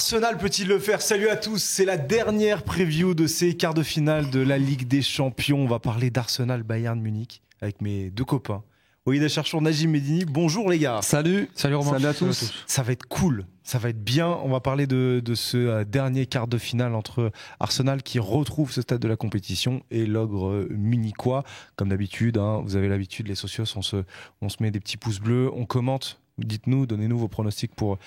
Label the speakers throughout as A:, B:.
A: Arsenal peut-il le faire? Salut à tous, c'est la dernière preview de ces quarts de finale de la Ligue des Champions. On va parler d'Arsenal Bayern Munich avec mes deux copains. Walid Acharchour, Najim Medini, bonjour les gars.
B: Salut Romain.
C: Salut à tous.
A: Ça va être cool, ça va être bien. On va parler de ce dernier quart de finale entre Arsenal qui retrouve ce stade de la compétition et l'ogre munichois. Comme d'habitude, vous avez l'habitude, les socios, on se met des petits pouces bleus, on commente. Dites-nous, donnez-nous vos pronostics pour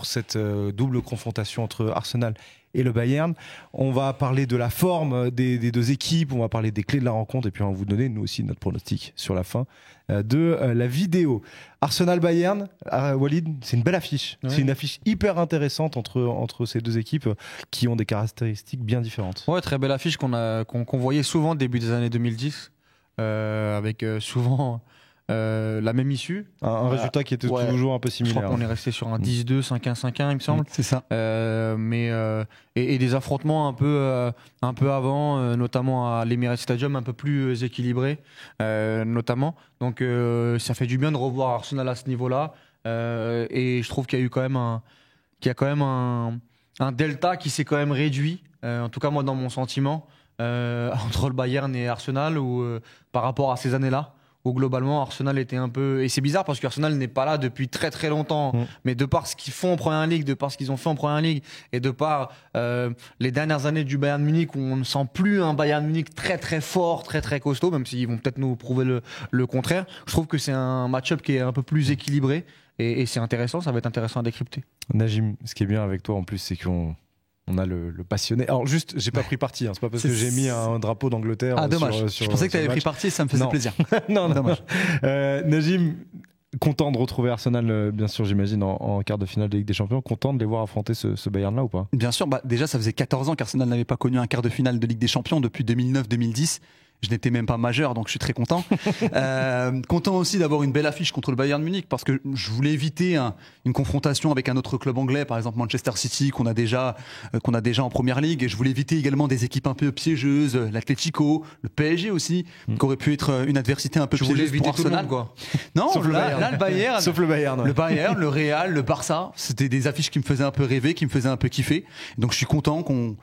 A: cette double confrontation entre Arsenal et le Bayern. On va parler de la forme des deux équipes, on va parler des clés de la rencontre et puis on va vous donner nous aussi notre pronostic sur la fin de la vidéo. Arsenal-Bayern, Walid, c'est une belle affiche. Ouais. C'est une affiche hyper intéressante entre ces deux équipes qui ont des caractéristiques bien différentes.
B: Ouais, très belle affiche qu'on voyait souvent début des années 2010 avec souvent... la même issue.
A: Un résultat qui était toujours un peu similaire.
B: Je crois qu'on est resté sur un 10-2, 5-1, 5-1, il me semble.
C: C'est ça.
B: Et des affrontements un peu avant, notamment à l'Emirates Stadium, un peu plus équilibrés, notamment. Donc ça fait du bien de revoir Arsenal à ce niveau-là. Et je trouve qu'il y a eu quand même un delta qui s'est quand même réduit, en tout cas moi dans mon sentiment, entre le Bayern et Arsenal, par rapport à ces années-là. Où globalement Arsenal était un peu... Et c'est bizarre parce qu'Arsenal n'est pas là depuis très très longtemps, mais de par ce qu'ils font en Première Ligue, de par ce qu'ils ont fait en Première Ligue, et de par les dernières années du Bayern Munich où on ne sent plus un Bayern Munich très très fort, très très costaud, même s'ils vont peut-être nous prouver le contraire, je trouve que c'est un match-up qui est un peu plus équilibré, et c'est intéressant, ça va être intéressant à décrypter.
A: Najim, ce qui est bien avec toi en plus, c'est qu'on a le passionné. Alors juste, j'ai pas pris parti, c'est pas parce que j'ai mis un drapeau d'Angleterre.
C: Ah dommage, je pensais que tu avais pris parti, ça me faisait plaisir.
A: non, dommage. Najim, content de retrouver Arsenal, bien sûr, j'imagine, en quart de finale de Ligue des Champions. Content de les voir affronter ce Bayern-là ou pas?
C: Bien sûr, déjà ça faisait 14 ans qu'Arsenal n'avait pas connu un quart de finale de Ligue des Champions depuis 2009-2010. Je n'étais même pas majeur, donc je suis très content. Content aussi d'avoir une belle affiche contre le Bayern Munich, parce que je voulais éviter une confrontation avec un autre club anglais, par exemple Manchester City, qu'on a déjà en Première Ligue. Et je voulais éviter également des équipes un peu piégeuses, l'Atlético, le PSG aussi, qui aurait pu être une adversité un peu piégeuse pour Arsenal.
B: Quoi.
C: Non, là, le Bayern.
A: Sauf le Bayern.
C: Le Bayern, le Real, le Barça, c'était des affiches qui me faisaient un peu rêver, qui me faisaient un peu kiffer. Donc je suis content qu'on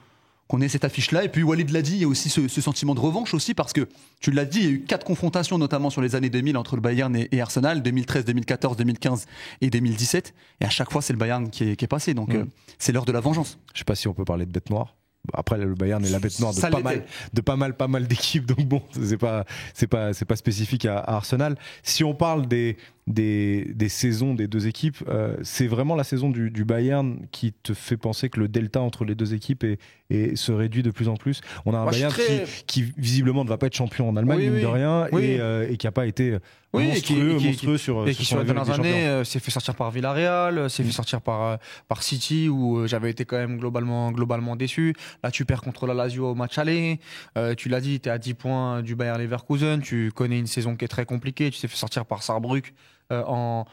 C: ait cette affiche-là. Et puis Walid l'a dit, il y a aussi ce sentiment de revanche aussi, parce que tu l'as dit, il y a eu 4 confrontations notamment sur les années 2000 entre le Bayern et Arsenal, 2013, 2014, 2015 et 2017, et à chaque fois c'est le Bayern qui est passé, donc c'est l'heure de la vengeance.
A: Je sais pas si on peut parler de bête noire. Après, le Bayern est la bête noire de pas mal d'équipes, donc bon, c'est pas spécifique à Arsenal. Si on parle des saisons des deux équipes, c'est vraiment la saison du Bayern qui te fait penser que le delta entre les deux équipes se réduit de plus en plus. On a un Bayern qui visiblement ne va pas être champion en Allemagne, mine de rien, et qui n'a pas été monstrueux sur
B: les dernières années s'est fait sortir par Villarreal, s'est fait sortir par City, où j'avais été quand même globalement déçu. Là tu perds contre la Lazio au match aller, tu l'as dit, tu es à 10 points du Bayer Leverkusen, tu connais une saison qui est très compliquée, tu t'es fait sortir par Saarbrück en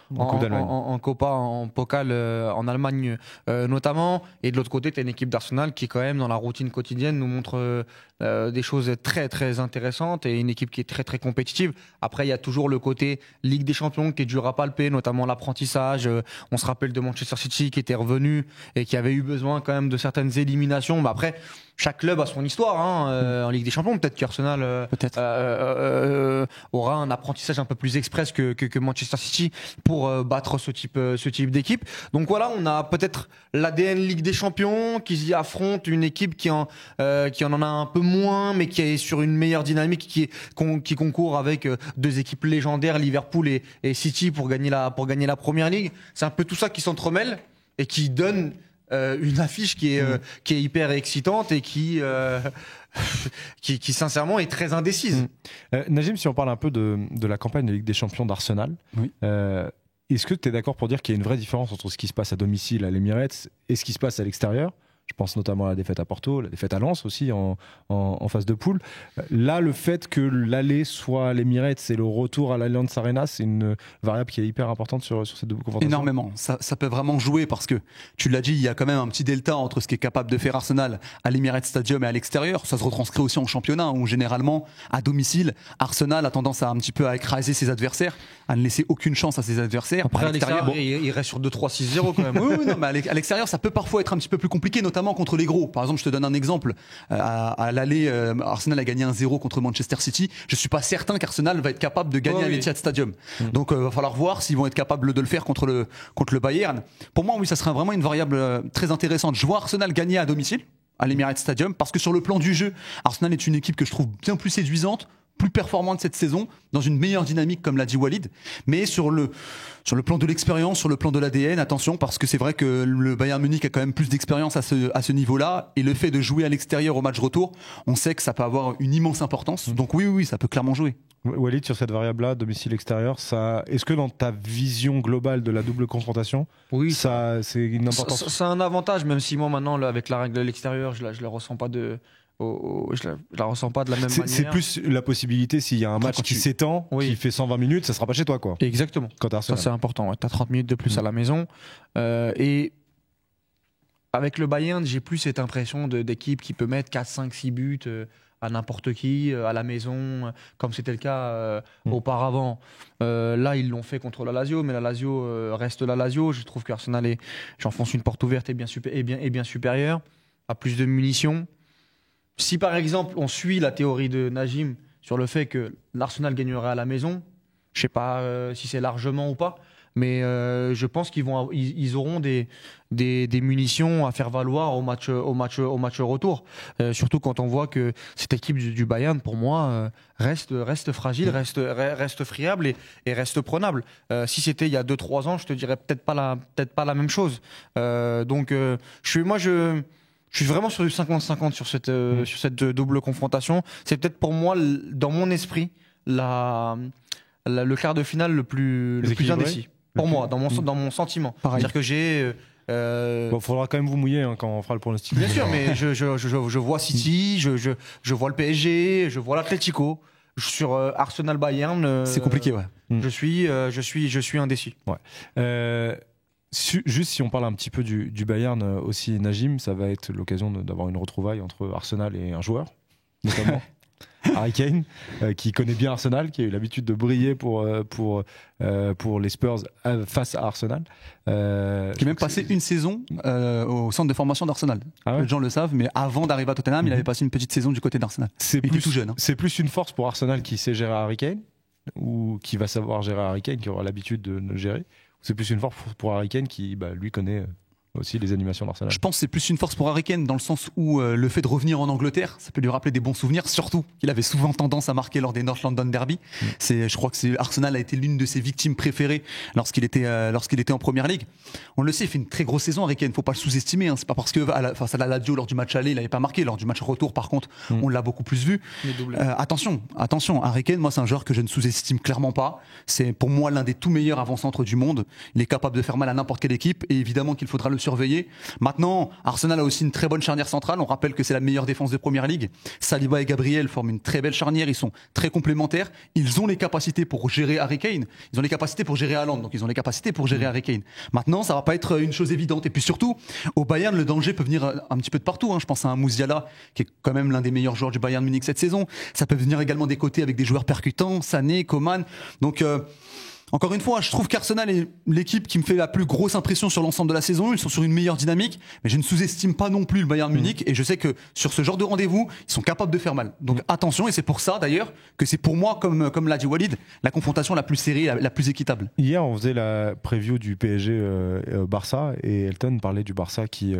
B: Copa, en Pokal en Allemagne notamment, et de l'autre côté tu as une équipe d'Arsenal qui quand même dans la routine quotidienne nous montre des choses très très intéressantes, et une équipe qui est très très compétitive. Après il y a toujours le côté Ligue des Champions qui est dur à palper, notamment l'apprentissage. On se rappelle de Manchester City qui était revenu et qui avait eu besoin quand même de certaines éliminations, mais après chaque club a son histoire en Ligue des Champions. Peut-être qu'Arsenal aura un apprentissage un peu plus express que Manchester City pour battre ce type d'équipe. Donc voilà, on a peut-être l'ADN Ligue des Champions qui y affronte une équipe qui en a un peu moins, mais qui est sur une meilleure dynamique, qui concourt avec deux équipes légendaires, Liverpool et City, pour gagner la Première Ligue. C'est un peu tout ça qui s'entremêle et qui donne une affiche qui est hyper excitante et qui sincèrement est très indécise.
A: Najim, si on parle un peu de la campagne de Ligue des Champions d'Arsenal, est-ce que tu es d'accord pour dire qu'il y a une vraie différence entre ce qui se passe à domicile à l'Emirates et ce qui se passe à l'extérieur? Je pense notamment à la défaite à Porto, la défaite à Lens aussi en phase de poule. Là, le fait que l'aller soit à l'Emirates et le retour à l'Allianz Arena, c'est une variable qui est hyper importante sur cette double confrontation.
C: Énormément. Ça peut vraiment jouer parce que, tu l'as dit, il y a quand même un petit delta entre ce qu'est capable de faire Arsenal à l'Emirates Stadium et à l'extérieur. Ça se retranscrit aussi en championnat où généralement, à domicile, Arsenal a tendance à un petit peu à écraser ses adversaires, à ne laisser aucune chance à ses adversaires.
B: Après, à l'extérieur, il reste sur 2-3-6-0 quand même.
C: Oui, non, mais à l'extérieur, ça peut parfois être un petit peu plus compliqué, notamment contre les gros. Par exemple, je te donne un exemple. À l'aller, Arsenal a gagné 1-0 contre Manchester City. Je suis pas certain qu'Arsenal va être capable de gagner à l'Etihad Stadium. Donc, va falloir voir s'ils vont être capables de le faire contre le Bayern. Pour moi, oui, ça serait vraiment une variable très intéressante. Je vois Arsenal gagner à domicile, à l'Emirates Stadium, parce que sur le plan du jeu, Arsenal est une équipe que je trouve bien plus séduisante, plus performante cette saison, dans une meilleure dynamique, comme l'a dit Walid. Mais sur le plan de l'expérience, sur le plan de l'ADN, attention, parce que c'est vrai que le Bayern Munich a quand même plus d'expérience à ce niveau-là, et le fait de jouer à l'extérieur au match retour, on sait que ça peut avoir une immense importance. Donc oui, ça peut clairement jouer.
A: Walid, sur cette variable-là, domicile-extérieur, est-ce que dans ta vision globale de la double confrontation,
B: oui,
A: c'est une importance?
B: C'est un avantage, même si moi maintenant, là, avec la règle de l'extérieur, je la ressens pas je la ressens pas de la même manière.
A: C'est plus la possibilité, s'il y a un match qui s'étend, qui fait 120 minutes, ça sera pas chez toi, quoi.
B: Exactement. Ça, c'est important. Ouais. Tu as 30 minutes de plus à la maison. Et avec le Bayern, j'ai plus cette impression d'équipe qui peut mettre 4, 5, 6 buts à n'importe qui, à la maison, comme c'était le cas auparavant. Là, ils l'ont fait contre la Lazio, mais la Lazio reste la Lazio. Je trouve qu'Arsenal j'enfonce une porte ouverte et bien supérieure, a plus de munitions. Si par exemple on suit la théorie de Najim sur le fait que l'Arsenal gagnerait à la maison, je ne sais pas si c'est largement ou pas, mais je pense qu'ils auront des munitions à faire valoir au match retour. Surtout quand on voit que cette équipe du Bayern, pour moi, reste fragile, reste friable et reste prenable. Si c'était il y a 2-3 ans, je te dirais peut-être pas la même chose. Donc je suis vraiment sur du 50-50 sur cette double confrontation. C'est peut-être pour moi, dans mon esprit, le quart de finale le plus indécis. Pour moi, dans mon sentiment. C'est-à-dire que j'ai...
A: faudra quand même vous mouiller quand on fera le pronostic.
B: Bien sûr, mais je vois City, je vois le PSG, je vois l'Atlético. Sur Arsenal-Bayern...
C: c'est compliqué, ouais.
B: Je suis indécis.
A: Ouais. Juste si on parle un petit peu du Bayern aussi, Najim, ça va être l'occasion d'avoir une retrouvaille entre Arsenal et un joueur, notamment Harry Kane, qui connaît bien Arsenal, qui a eu l'habitude de briller pour les Spurs face à Arsenal.
C: Qui a même passé une saison au centre de formation d'Arsenal.
A: Ah ouais.
C: Les gens le savent, mais avant d'arriver à Tottenham, il avait passé une petite saison du côté d'Arsenal. Il était tout jeune.
A: C'est plus une force pour Arsenal qui sait gérer Harry Kane, ou qui va savoir gérer Harry Kane, qui aura l'habitude de le gérer. C'est plus une force pour Harry Kane qui, lui, connaît aussi les animations d'Arsenal.
C: Je pense que c'est plus une force pour Harry Kane dans le sens où le fait de revenir en Angleterre, ça peut lui rappeler des bons souvenirs, surtout qu'il avait souvent tendance à marquer lors des North London Derby. Je crois que Arsenal a été l'une de ses victimes préférées lorsqu'il était en Première Ligue. On le sait, il fait une très grosse saison, Harry Kane, faut pas le sous-estimer. Hein. C'est pas parce que face à la Lazio lors du match aller, il n'avait pas marqué. Lors du match retour, par contre, on l'a beaucoup plus vu. Attention, Harry Kane, moi c'est un joueur que je ne sous-estime clairement pas. C'est pour moi l'un des tout meilleurs avant-centres du monde. Il est capable de faire mal à n'importe quelle équipe et évidemment qu'il faudra le surveiller. Maintenant, Arsenal a aussi une très bonne charnière centrale. On rappelle que c'est la meilleure défense de Première Ligue. Saliba et Gabriel forment une très belle charnière. Ils sont très complémentaires. Ils ont les capacités pour gérer Harry Kane. Ils ont les capacités pour gérer Haaland. Donc ils ont les capacités pour gérer Harry Kane. Maintenant, ça va pas être une chose évidente. Et puis surtout, au Bayern, le danger peut venir un petit peu de partout. Je pense à un Musiala, qui est quand même l'un des meilleurs joueurs du Bayern Munich cette saison. Ça peut venir également des côtés avec des joueurs percutants, Sané, Coman. Donc encore une fois, je trouve qu'Arsenal est l'équipe qui me fait la plus grosse impression sur l'ensemble de la saison. Ils sont sur une meilleure dynamique, mais je ne sous-estime pas non plus le Bayern Munich. Et je sais que sur ce genre de rendez-vous, ils sont capables de faire mal. Donc attention, et c'est pour ça d'ailleurs que c'est pour moi, comme l'a dit Walid, la confrontation la plus serrée, la plus équitable.
A: Hier, on faisait la preview du PSG Barça et Elton parlait du Barça qui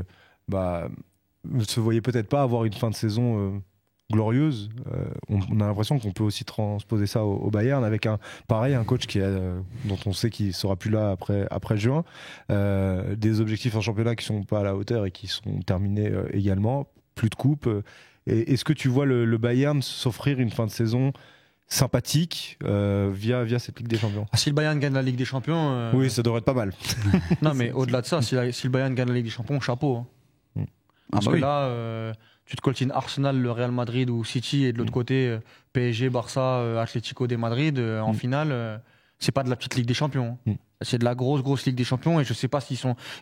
A: ne se voyait peut-être pas avoir une fin de saison glorieuse. On a l'impression qu'on peut aussi transposer ça au Bayern avec un coach dont on sait qu'il sera plus là après juin, des objectifs en championnat qui sont pas à la hauteur et qui sont terminés également, plus de coupe. Et est-ce que tu vois le Bayern s'offrir une fin de saison sympathique via cette Ligue des Champions?
B: Si le Bayern gagne la Ligue des Champions...
A: Oui, ça devrait être pas mal.
B: Non, mais au-delà de ça, si le Bayern gagne la Ligue des Champions, chapeau. Parce
C: bah
B: que
C: oui.
B: là, tu te coltines Arsenal, le Real Madrid ou City, et de l'autre côté, PSG, Barça, Atlético de Madrid, en finale, c'est pas de la petite Ligue des Champions, hein. C'est de la grosse Ligue des Champions, et je sais pas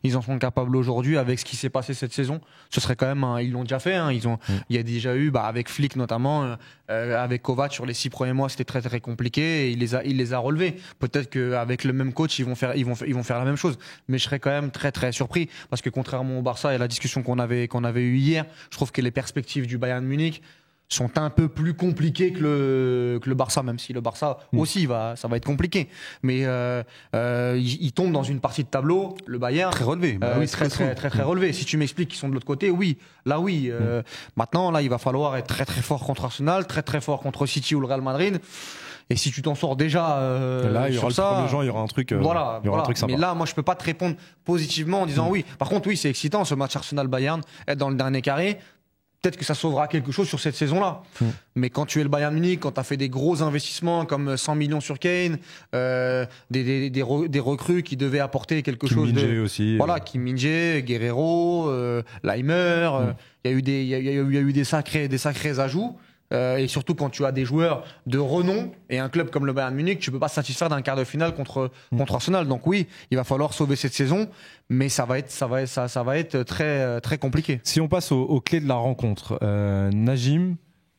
B: ils en sont capables aujourd'hui avec ce qui s'est passé cette saison. Ce serait quand même, ils l'ont déjà fait, hein. Il y a déjà eu, avec Flick notamment, avec Kovac sur les 6 premiers mois, c'était très compliqué, et il les a relevés. Peut-être qu'avec le même coach, ils vont faire la même chose. Mais je serais quand même très surpris, parce que contrairement au Barça et la discussion qu'on avait eue hier, je trouve que les perspectives du Bayern Munich sont un peu plus compliquées que le Barça, même si le Barça aussi ça va être compliqué. Mais ils tombent dans une partie de tableau, le Bayern,
C: Très relevé. Bah oui, c'est
B: très relevé. Si tu m'expliques qu'ils sont de l'autre côté, oui. Là, oui. Maintenant, là, il va falloir être très fort contre Arsenal, très fort contre City ou le Real Madrid. Et si tu t'en sors déjà
A: là, il y aura
B: sur
A: le
B: ça,
A: premier jour, il y aura un truc,
B: voilà.
A: un truc sympa.
B: Mais là, moi, je peux pas te répondre positivement en disant oui. Par contre, oui, c'est excitant ce match Arsenal-Bayern, être dans le dernier carré. Peut-être que ça sauvera quelque chose sur cette saison-là. Mais quand tu es le Bayern Munich, quand tu as fait des gros investissements comme 100 millions sur Kane, des recrues qui devaient apporter quelque chose
A: de... aussi.
B: Voilà, Kim Min-jae, Guerrero, Leimer, il y a eu des sacrés ajouts. Et surtout quand tu as des joueurs de renom et un club comme le Bayern Munich, tu peux pas se satisfaire d'un quart de finale contre Arsenal. Donc oui, il va falloir sauver cette saison, mais ça va être très compliqué.
A: Si on passe aux clés de la rencontre, Najim,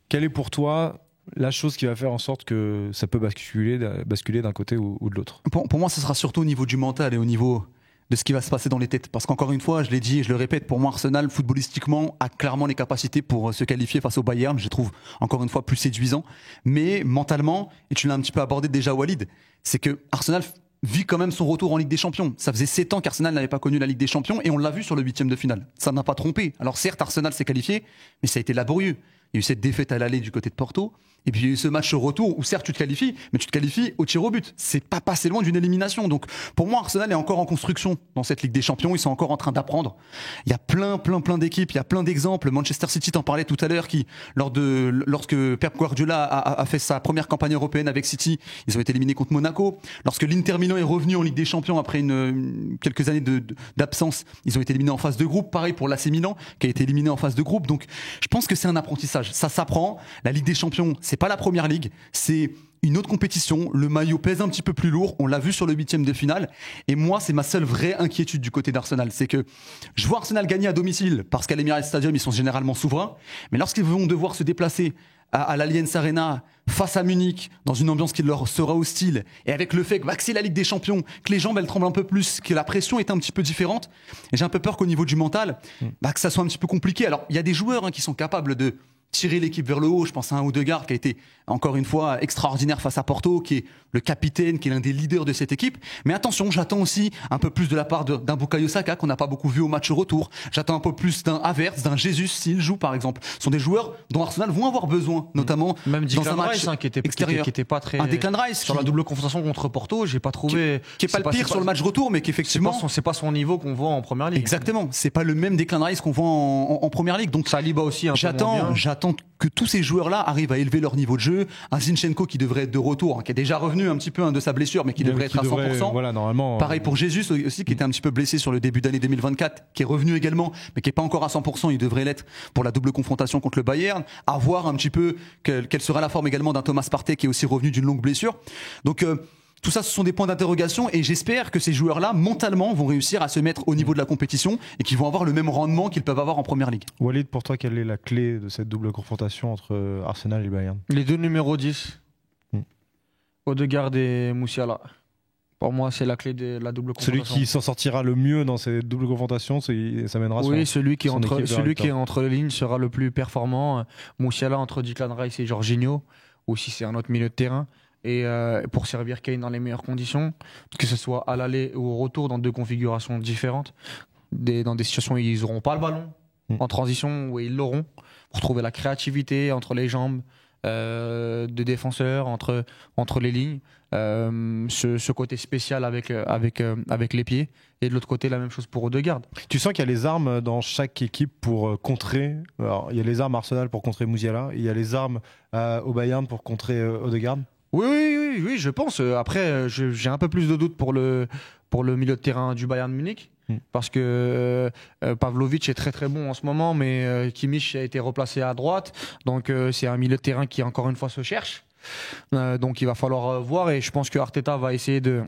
A: quelle est pour toi la chose qui va faire en sorte que ça peut basculer d'un côté ou de l'autre?
C: Pour moi, ce sera surtout au niveau du mental et au niveau de ce qui va se passer dans les têtes. Parce qu'encore une fois, je l'ai dit et je le répète, pour moi, Arsenal, footballistiquement, a clairement les capacités pour se qualifier face au Bayern. Je les trouve, encore une fois, plus séduisants. Mais mentalement, et tu l'as un petit peu abordé déjà, Walid, c'est que Arsenal vit quand même son retour en Ligue des Champions. Ça faisait 7 ans qu'Arsenal n'avait pas connu la Ligue des Champions et on l'a vu sur le 8e de finale. Ça n'a pas trompé. Alors certes, Arsenal s'est qualifié, mais ça a été laborieux. Il y a eu cette défaite à l'aller du côté de Porto. Et puis il y a eu ce match au retour où certes tu te qualifies, mais tu te qualifies au tir au but. C'est pas passé loin d'une élimination. Donc pour moi, Arsenal est encore en construction dans cette Ligue des Champions. Ils sont encore en train d'apprendre. Il y a plein d'équipes, il y a plein d'exemples. Manchester City, t'en parlais tout à l'heure, qui lorsque Pep Guardiola a fait sa première campagne européenne avec City, ils ont été éliminés contre Monaco. Lorsque l'Inter Milan est revenu en Ligue des Champions après quelques années d'absence, ils ont été éliminés en phase de groupe. Pareil pour l'AC Milan, qui a été éliminé en phase de groupe. Donc je pense que c'est un apprentissage. Ça s'apprend. La Ligue des Champions, c'est pas la première ligue, c'est une autre compétition. Le maillot pèse un petit peu plus lourd. On l'a vu sur le 8e de finale. Et moi, c'est ma seule vraie inquiétude du côté d'Arsenal. C'est que je vois Arsenal gagner à domicile parce qu'à l'Emirates Stadium, ils sont généralement souverains. Mais lorsqu'ils vont devoir se déplacer à l'Allianz Arena face à Munich, dans une ambiance qui leur sera hostile, et avec le fait que c'est la Ligue des Champions, que les jambes elles tremblent un peu plus, que la pression est un petit peu différente, et j'ai un peu peur qu'au niveau du mental, que ça soit un petit peu compliqué. Alors, il y a des joueurs qui sont capables de tirer l'équipe vers le haut. Je pense à un Odegaard qui a été encore une fois extraordinaire face à Porto, qui est le capitaine, qui est l'un des leaders de cette équipe. Mais attention, j'attends aussi un peu plus de la part d'un Bukayo Saka qu'on n'a pas beaucoup vu au match retour. J'attends un peu plus d'un Havertz, d'un Jesus s'il joue par exemple. Ce sont des joueurs dont Arsenal vont avoir besoin, notamment
B: même
C: dans un match
B: Rice, qui était pas très.
C: Un Declan Rice
B: sur la double confrontation contre Porto, j'ai pas trouvé.
C: Qui est pas le pire sur le match retour, mais qu'effectivement
B: c'est pas son niveau qu'on voit en première ligue.
C: Exactement, c'est pas le même Declan Rice qu'on voit en première ligue. Donc
B: Saliba aussi.
C: J'attends que tous ces joueurs-là arrivent à élever leur niveau de jeu. Un Zinchenko qui devrait être de retour, qui est déjà revenu un petit peu de sa blessure, mais qui devrait être à 100%.
A: Voilà, normalement.
C: Pareil pour Jesus aussi, qui était un petit peu blessé sur le début d'année 2024, qui est revenu également, mais qui est pas encore à 100%. Il devrait l'être pour la double confrontation contre le Bayern. À voir un petit peu quelle sera la forme également d'un Thomas Partey qui est aussi revenu d'une longue blessure. Donc tout ça, ce sont des points d'interrogation et j'espère que ces joueurs-là, mentalement, vont réussir à se mettre au niveau de la compétition et qu'ils vont avoir le même rendement qu'ils peuvent avoir en première ligue.
A: Walid, pour toi, quelle est la clé de cette double confrontation entre Arsenal et Bayern?
B: Les deux numéros 10, Odegaard et Musiala. Pour moi, c'est la clé de la double confrontation.
A: Celui qui s'en sortira le mieux dans cette double confrontation, ça mènera
B: oui, celui qui est entre les lignes sera le plus performant. Musiala entre Declan Rice et Jorginho, ou si c'est un autre milieu de terrain. Et pour servir Kane dans les meilleures conditions, que ce soit à l'aller ou au retour dans deux configurations différentes, dans des situations où ils n'auront pas le ballon, en transition où ils l'auront, pour trouver la créativité entre les jambes de défenseurs, entre les lignes, ce côté spécial avec les pieds, et de l'autre côté la même chose pour Odegaard.
A: Tu sens qu'il y a les armes dans chaque équipe pour contrer. Alors, il y a les armes Arsenal pour contrer Musiala, il y a les armes au Bayern pour contrer Odegaard.
B: Oui, je pense. Après, j'ai un peu plus de doutes pour le milieu de terrain du Bayern Munich. parce que Pavlovic est très très bon en ce moment, mais Kimmich a été replacé à droite, donc c'est un milieu de terrain qui encore une fois se cherche. Donc il va falloir voir, et je pense que Arteta va essayer de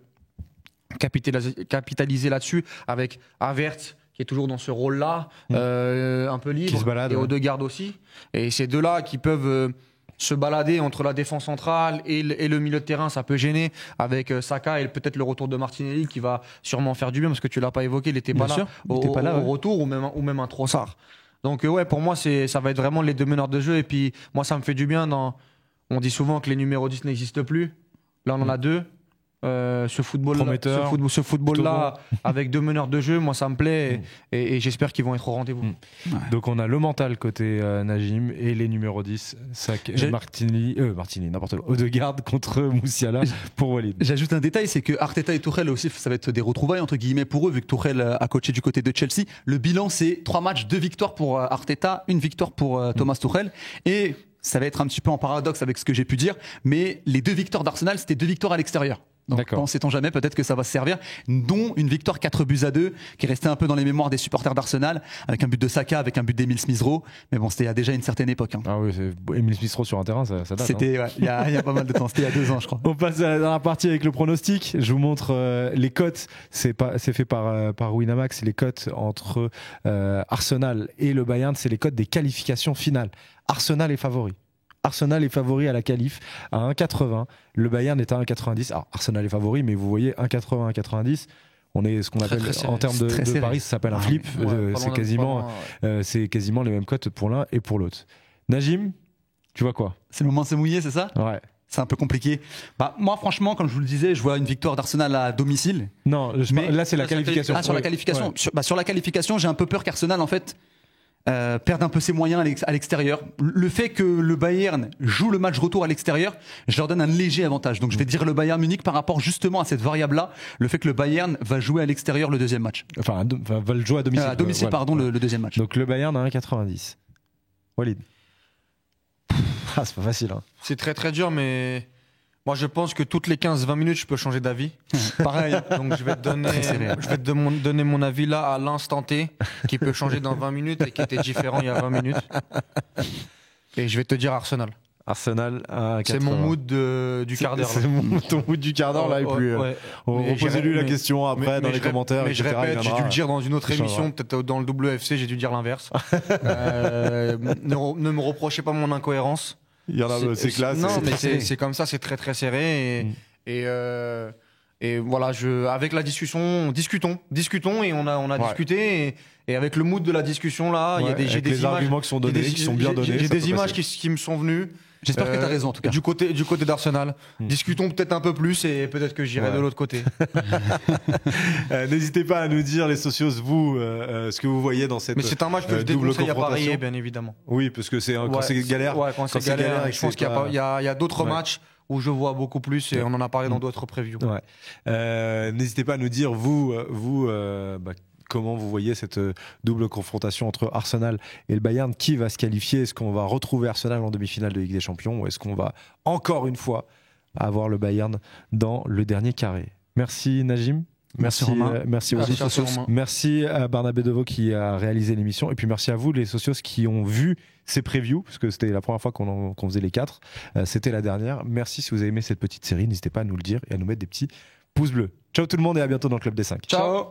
B: capitaliser là-dessus avec Havertz qui est toujours dans ce rôle-là, un peu libre,
A: qui se balade,
B: et Odegaard aussi. Et ces deux-là qui peuvent se balader entre la défense centrale et le milieu de terrain, ça peut gêner avec Saka et peut-être le retour de Martinelli qui va sûrement faire du bien, parce que tu l'as pas évoqué, il n'était pas là au retour, ou même un Trossard. Donc ouais, pour moi ça va être vraiment les deux meneurs de jeu, et puis moi ça me fait du bien. On dit souvent que les numéros 10 n'existent plus. Là, on en a deux. Ce football-là, avec deux meneurs de jeu, moi, ça me plaît. Et j'espère qu'ils vont être au rendez-vous.
A: Ouais. Donc, on a le mental côté Najim et les numéros 10, Martinelli, n'importe quoi. Odegaard contre Moussiala pour Walid.
C: J'ajoute un détail, c'est que Arteta et Tuchel aussi, ça va être des retrouvailles, entre guillemets, pour eux, vu que Tuchel a coaché du côté de Chelsea. Le bilan, c'est 3 matchs, 2 victoires pour Arteta, 1 victoire pour Thomas Tuchel. Et ça va être un petit peu en paradoxe avec ce que j'ai pu dire, mais les 2 victoires d'Arsenal, c'était 2 victoires à l'extérieur. Donc, sait-on jamais, peut-être que ça va se servir, dont une victoire 4-2, qui est restée un peu dans les mémoires des supporters d'Arsenal, avec un but de Saka, avec un but d'Emile Smith-Rowe. Mais bon, c'était il y a déjà une certaine époque.
A: Ah oui, Emile Smith-Rowe sur un terrain, ça date.
C: C'était il y a pas mal de temps, c'était il y a 2 ans, je crois.
A: On passe à la dernière partie avec le pronostic. Je vous montre les cotes. C'est fait par Winamax. Les cotes entre Arsenal et le Bayern, c'est les cotes des qualifications finales. Arsenal est favori. Arsenal est favori à la qualif à 1,80. Le Bayern est à 1,90. Alors, Arsenal est favori, mais vous voyez, 1,80, 1,90. On est ce qu'on appelle, en termes de paris, ça s'appelle un flip. C'est quasiment les mêmes cotes pour l'un et pour l'autre. Najim, tu vois quoi?
C: C'est le moment de se mouiller, c'est ça?
A: Ouais.
C: C'est un peu compliqué. Moi, franchement, comme je vous le disais, je vois une victoire d'Arsenal à domicile.
A: Non, là, c'est la qualification.
C: Sur la qualification. Ouais. Sur la qualification, j'ai un peu peur qu'Arsenal, en fait, perdent un peu ses moyens à l'extérieur. Le fait que le Bayern joue le match retour à l'extérieur, je leur donne un léger avantage. Donc je vais dire le Bayern Munich par rapport justement à cette variable-là, le fait que le Bayern va jouer à l'extérieur le deuxième match.
A: Enfin, va le jouer à domicile.
C: À domicile, pardon, le deuxième match.
A: Donc le Bayern à 1,90. Walid. C'est pas facile. Hein.
B: C'est très très dur, mais moi je pense que toutes les 15-20 minutes je peux changer d'avis.
C: Pareil.
B: Donc je vais te donner mon avis là à l'instant T, qui peut changer dans 20 minutes et qui était différent il y a 20 minutes. Et je vais te dire Arsenal.
A: Arsenal à 1,80.
B: C'est mon mood du quart d'heure.
A: C'est ton mood du quart d'heure là. Et puis, reposez-lui la question après dans les commentaires.
B: Mais je répète, j'ai dû le dire dans une autre émission, peut-être dans le WFC, j'ai dû dire l'inverse. Ne me reprochez pas mon incohérence.
A: Il y en a, c'est classe.
B: Non, mais c'est comme ça, c'est très très serré. Et voilà, avec la discussion, discutons, et on a discuté. Et avec le mood de la discussion là, j'ai des
A: arguments qui sont donnés, qui sont bien donnés.
B: J'ai des images qui me sont venues.
C: J'espère que tu as raison en tout cas.
B: Du côté d'Arsenal. Discutons peut-être un peu plus, et peut-être que j'irai de l'autre côté.
A: N'hésitez pas à nous dire, les socios, vous, ce que vous voyez dans cette double confrontation.
B: Mais c'est un match que je déconseille à parier, bien évidemment.
A: Oui, parce que quand c'est galère.
B: Ouais, quand c'est galère, je pense qu'il y a d'autres matchs où je vois beaucoup plus, et on en a parlé dans d'autres previews.
A: Ouais. N'hésitez pas à nous dire, vous comment vous voyez cette double confrontation entre Arsenal et le Bayern. Qui va se qualifier? Est-ce qu'on va retrouver Arsenal en demi-finale de Ligue des Champions, ou est-ce qu'on va encore une fois avoir le Bayern dans le dernier carré? Merci Najim. Merci Romain. Merci aux socios. Merci à Barnabé Deveau qui a réalisé l'émission. Et puis merci à vous les socios qui ont vu ces previews, parce que c'était la première fois qu'on faisait les 4. C'était la dernière. Merci si vous avez aimé cette petite série. N'hésitez pas à nous le dire et à nous mettre des petits pouces bleus. Ciao tout le monde et à bientôt dans le Club des 5.
C: Ciao.